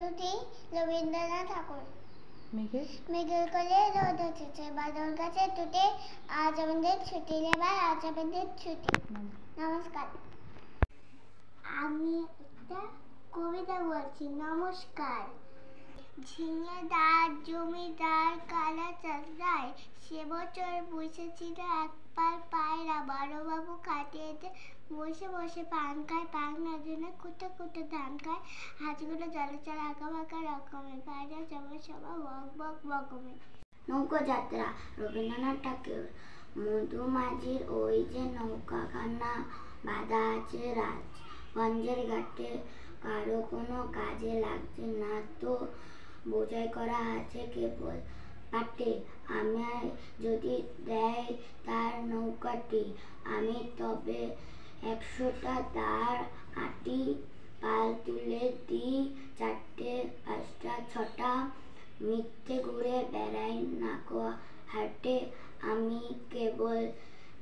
ছুটি রবীন্দ্রনাথ ঠাকুর। মেঘের কোলে রোদ উঠেছে, বাদল গাছে টুটে, আজ আমাদের ছুটি এবার, আজ আমাদের ছুটি। নমস্কার। আমি একটা কবিতা বলছি। নমস্কার। ঝিঙে দার জমিদার কালা চাষায়, সে বছর বসেছিল এক পাল পায়রা। বড়বাবু খাটিয়েতে বসে বসে পান খায়, পান নজনে কুটে কুটে ধান খায়। হাঁসগুলো জলে চলে আঁকা বাঁকা রকমের, পায়রা সবার সবার বক বক বকমের। নৌকো যাত্রা রবীন্দ্রনাথ ঠাকুর। মধুমাঝির ওই যে নৌকাখানা, বাঁধা আছে রাজগঞ্জের ঘাটে। কারো কোনো কাজে লাগছে না তো, বোঝাই করা আছে কেবল পাটে। আমায় যদি দেয় তার নৌকাটি, আমি তবে 100টা তার আটি। পাল তুলে দিই 4টে 5টা 6টা, মিথ্যে ঘুরে বেড়াই নাকো হাটে। আমি কেবল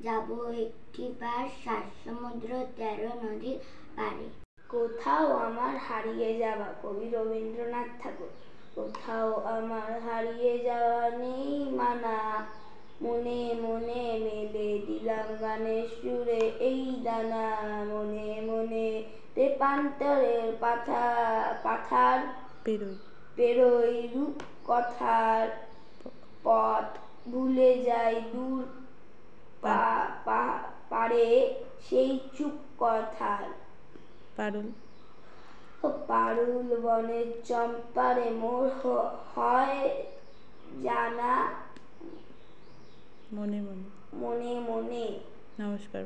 যাব একটিবার 7 সমুদ্র 13 নদীর পারে। কোথাও আমার হারিয়ে যাওয়া। কবি রবীন্দ্রনাথ ঠাকুর। কোথাও আমার হারিয়ে যাওয়া নেই মানা, মনে মনে মেলে দিলাম গানের সুরে এই দানা। মনে মনে তেপান্তরের পাথার পেরোই রূপকথার পথ, ভুলে যাই দূর পারে সেই চুপ কথার। পারুল বনের চম্পারে মোর হয় জানা মনে মনে। নমস্কার।